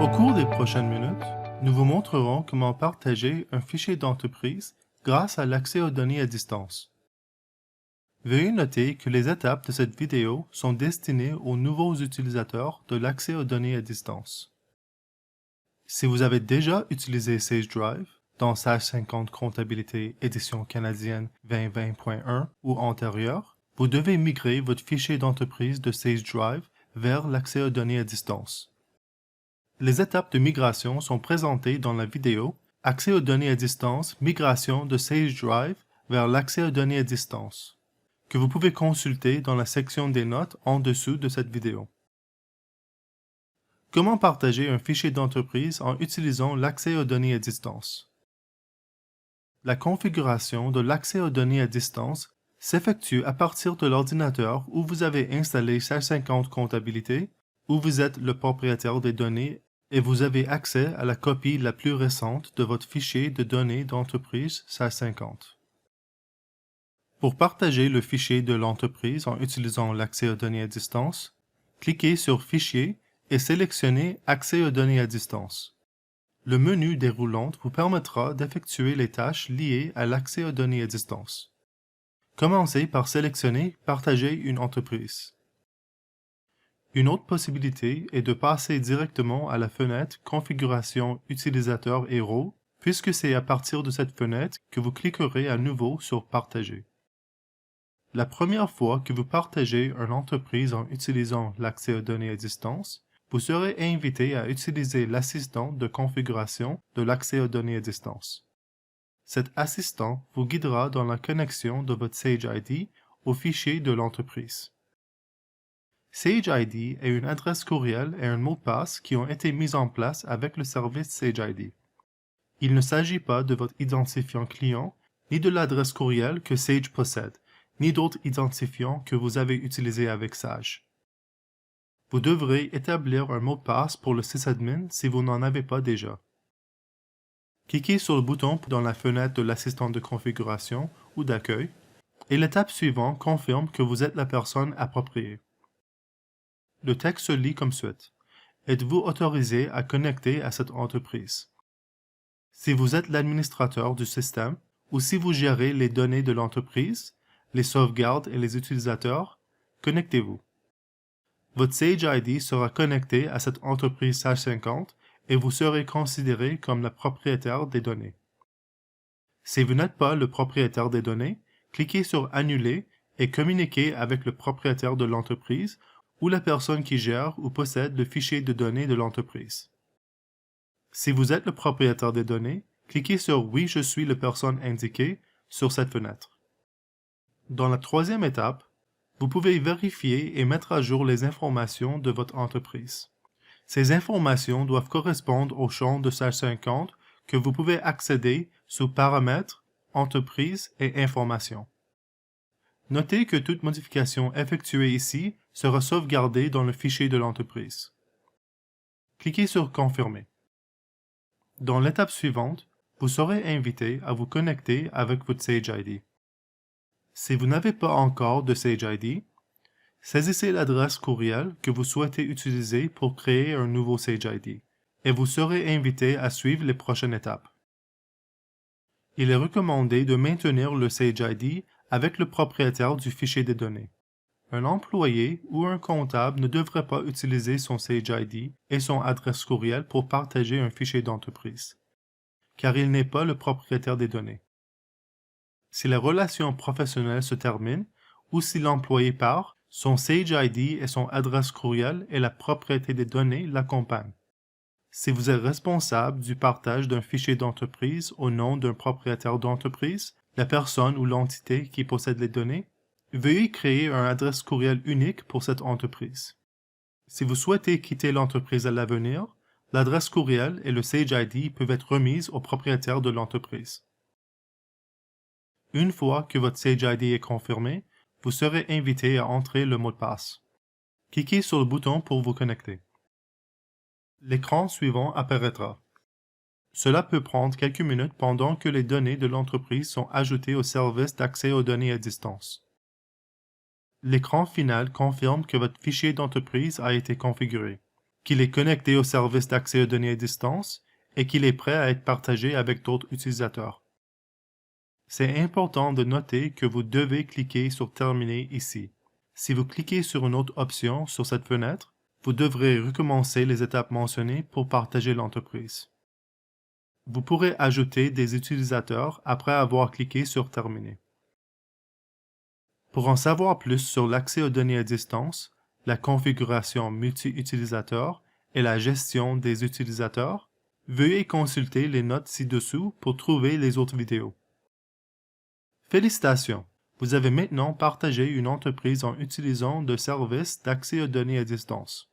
Au cours des prochaines minutes, nous vous montrerons comment partager un fichier d'entreprise grâce à l'accès aux données à distance. Veuillez noter que les étapes de cette vidéo sont destinées aux nouveaux utilisateurs de l'accès aux données à distance. Si vous avez déjà utilisé Sage Drive dans Sage 50 Comptabilité édition canadienne 2020.1 ou antérieur, vous devez migrer votre fichier d'entreprise de Sage Drive vers l'accès aux données à distance. Les étapes de migration sont présentées dans la vidéo « Accès aux données à distance, migration de Sage Drive vers l'accès aux données à distance » que vous pouvez consulter dans la section des notes en dessous de cette vidéo. Comment partager un fichier d'entreprise en utilisant l'accès aux données à distance? La configuration de l'accès aux données à distance s'effectue à partir de l'ordinateur où vous avez installé Sage 50 Comptabilité, où vous êtes le propriétaire des données et vous avez accès à la copie la plus récente de votre fichier de données d'entreprise Sage 50. Pour partager le fichier de l'entreprise en utilisant l'accès aux données à distance, cliquez sur Fichier et sélectionnez Accès aux données à distance. Le menu déroulante vous permettra d'effectuer les tâches liées à l'accès aux données à distance. Commencez par sélectionner Partager une entreprise. Une autre possibilité est de passer directement à la fenêtre Configuration utilisateur héros, puisque c'est à partir de cette fenêtre que vous cliquerez à nouveau sur Partager. La première fois que vous partagez une entreprise en utilisant l'accès aux données à distance, vous serez invité à utiliser l'assistant de configuration de l'accès aux données à distance. Cet assistant vous guidera dans la connexion de votre Sage ID au fichier de l'entreprise. Sage ID est une adresse courriel et un mot de passe qui ont été mis en place avec le service Sage ID. Il ne s'agit pas de votre identifiant client, ni de l'adresse courriel que Sage possède, ni d'autres identifiants que vous avez utilisés avec Sage. Vous devrez établir un mot de passe pour le sysadmin si vous n'en avez pas déjà. Cliquez sur le bouton dans la fenêtre de l'assistant de configuration ou d'accueil, et l'étape suivante confirme que vous êtes la personne appropriée. Le texte se lit comme suit. Êtes-vous autorisé à connecter à cette entreprise? Si vous êtes l'administrateur du système ou si vous gérez les données de l'entreprise, les sauvegardes et les utilisateurs, connectez-vous. Votre Sage ID sera connecté à cette entreprise Sage 50 et vous serez considéré comme le propriétaire des données. Si vous n'êtes pas le propriétaire des données, cliquez sur Annuler et communiquez avec le propriétaire de l'entreprise ou la personne qui gère ou possède le fichier de données de l'entreprise. Si vous êtes le propriétaire des données, cliquez sur Oui, je suis la personne indiquée sur cette fenêtre. Dans la troisième étape, vous pouvez vérifier et mettre à jour les informations de votre entreprise. Ces informations doivent correspondre au champ de Sage 50 que vous pouvez accéder sous Paramètres, Entreprise et Informations. Notez que toute modification effectuée ici sera sauvegardée dans le fichier de l'entreprise. Cliquez sur Confirmer. Dans l'étape suivante, vous serez invité à vous connecter avec votre Sage ID. Si vous n'avez pas encore de Sage ID, saisissez l'adresse courriel que vous souhaitez utiliser pour créer un nouveau Sage ID, et vous serez invité à suivre les prochaines étapes. Il est recommandé de maintenir le Sage ID avec le propriétaire du fichier des données. Un employé ou un comptable ne devrait pas utiliser son Sage ID et son adresse courriel pour partager un fichier d'entreprise, car il n'est pas le propriétaire des données. Si la relation professionnelle se termine ou si l'employé part, son Sage ID et son adresse courriel et la propriété des données l'accompagnent. Si vous êtes responsable du partage d'un fichier d'entreprise au nom d'un propriétaire d'entreprise, la personne ou l'entité qui possède les données, veuillez créer une adresse courriel unique pour cette entreprise. Si vous souhaitez quitter l'entreprise à l'avenir, l'adresse courriel et le Sage ID peuvent être remises au propriétaire de l'entreprise. Une fois que votre Sage ID est confirmé, vous serez invité à entrer le mot de passe. Cliquez sur le bouton pour vous connecter. L'écran suivant apparaîtra. Cela peut prendre quelques minutes pendant que les données de l'entreprise sont ajoutées au service d'accès aux données à distance. L'écran final confirme que votre fichier d'entreprise a été configuré. qu'il est connecté au service d'accès aux données à distance et qu'il est prêt à être partagé avec d'autres utilisateurs. C'est important de noter que vous devez cliquer sur Terminer ici. Si vous cliquez sur une autre option sur cette fenêtre, vous devrez recommencer les étapes mentionnées pour partager l'entreprise. Vous pourrez ajouter des utilisateurs après avoir cliqué sur Terminer. Pour en savoir plus sur l'accès aux données à distance, la configuration multi-utilisateur et la gestion des utilisateurs, veuillez consulter les notes ci-dessous pour trouver les autres vidéos. Félicitations! Vous avez maintenant partagé une entreprise en utilisant le service d'accès aux données à distance.